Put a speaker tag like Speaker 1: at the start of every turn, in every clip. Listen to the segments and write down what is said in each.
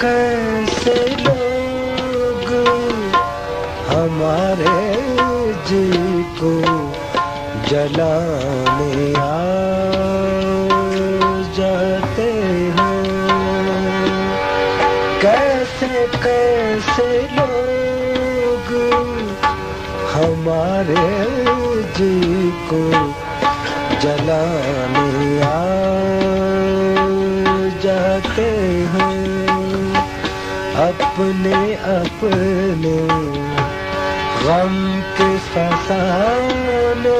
Speaker 1: कैसे लोग हमारे जी को जलाने आ जाते हैं। कैसे कैसे लोग हमारे जी को जलाने आ जाते हैं। अपने अपने गम के फसाने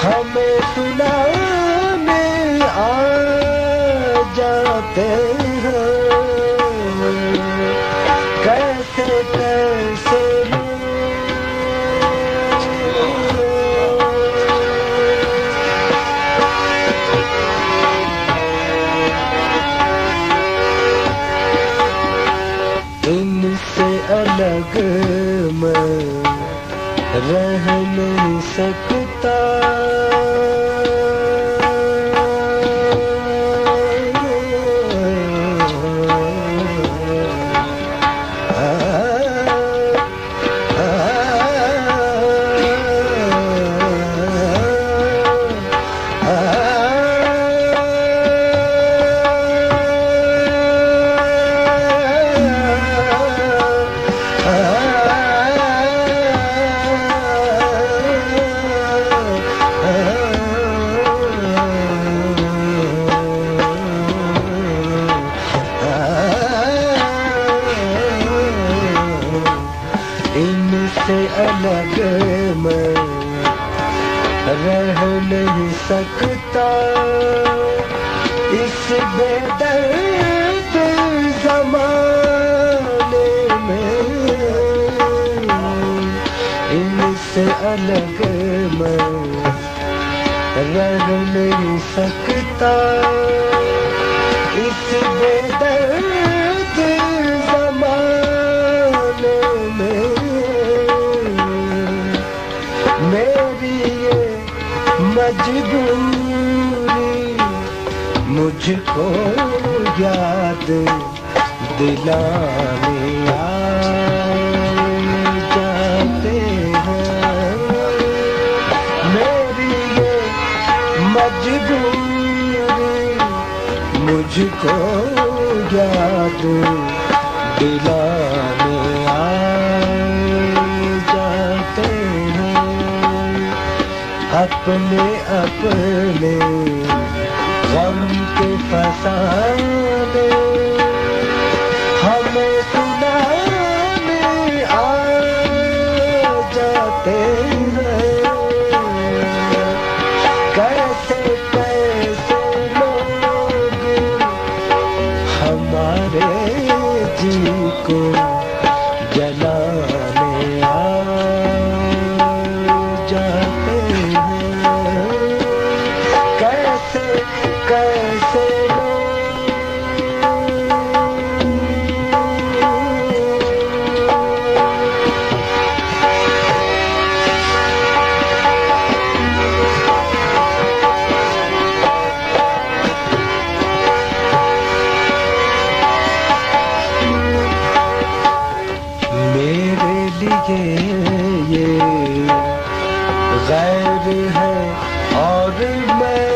Speaker 1: हमें सुनाने आ जाते हैं। कैसे कैसे इनसे अलग मैं रह नहीं सकता। इनसे अलग मैं रह नहीं सकता। इस बेदर्द ज़माने में इनसे अलग मैं रह नहीं सकता। इस बेदर्द ज़माने में मेरी ये मजबूरी मुझको याद दिलाने आ जाते हैं। मेरी ये मजबूरी मुझको याद दिलाने आ जाते हैं। अपने अपने गम के फसाने हमें सुनाने आ जाते हैं। कैसे कैसे लोग हमारे जी को जलाने आ जाते हैं। कैसे कैसे मेरे लिए ये गैर है और मैं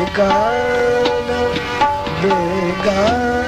Speaker 1: बेगाना बेगाना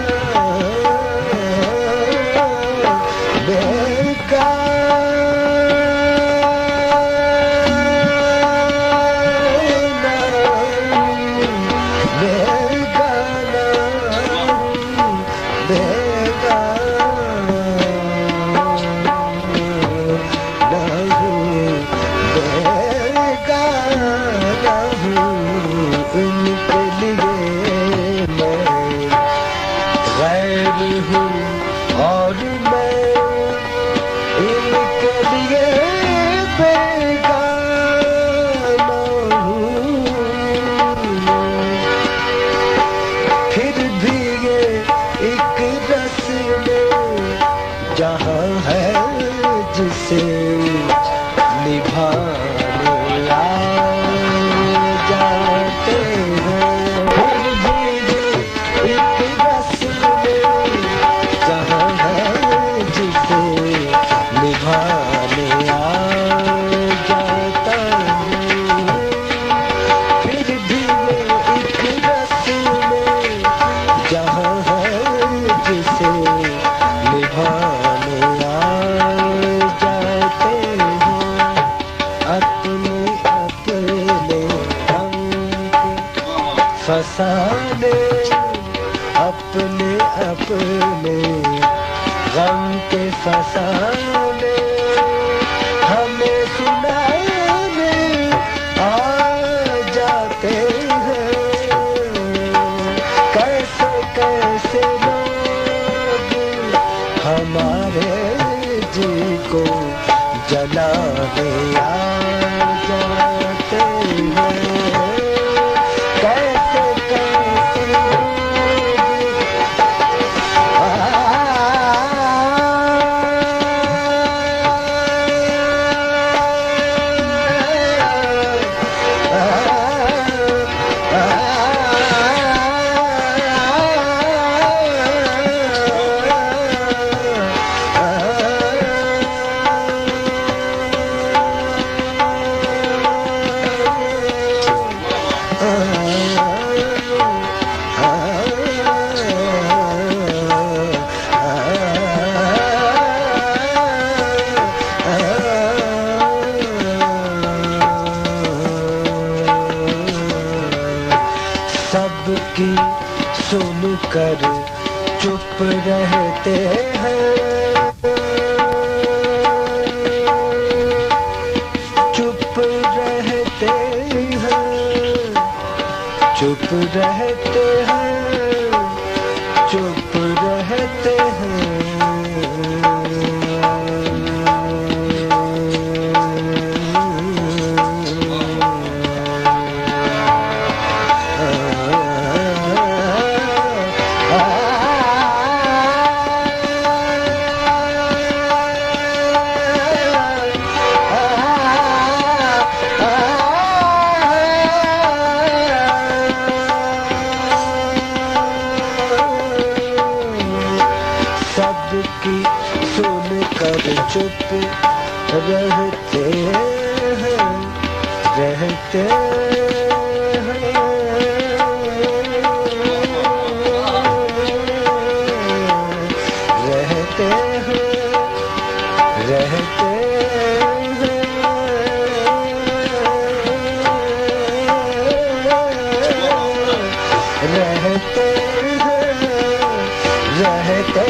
Speaker 1: अपने अपने गम के फसाने हमें सुनाने आ जाते हैं। कैसे कैसे लोग हमारे जी को जलाने आ जाते हैं। कैसे कैसे सबकी सुनकर चुप रहते हैं। चुप रहते हैं। चुप रहते हैं। चुप रहते हैं। सबकी सुनकर चुप रहते हैं। रहते हैं। रहते हैं। रहते हैं। रहते हैं। रहते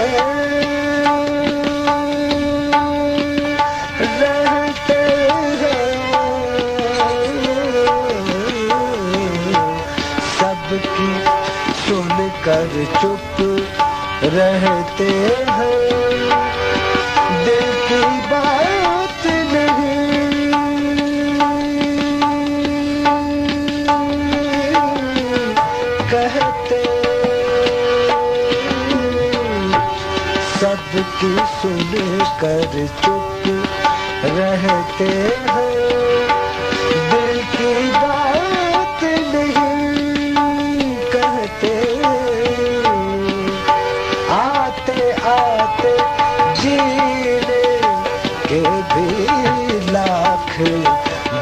Speaker 1: सबकी सुनकर चुप रहते हैं। दिल की बात नहीं कहते। सबकी सुनकर चुप रहते हैं। दिल की बात नहीं कहते। आते आते जीने के भी लाख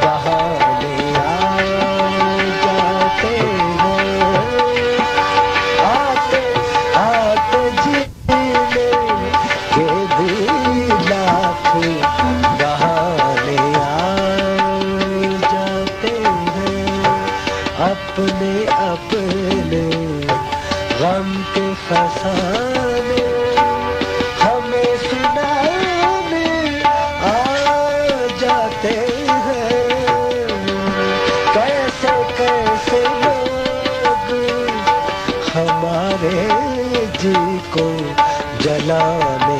Speaker 1: बहाने आ जाते हैं। आते आते जीने के भी लाख बहाने आ जाते हैं। अपने अपने गम के फसाने हमें सुनाने आ जाते हैं। कैसे कैसे लोग हमारे जी को जलाने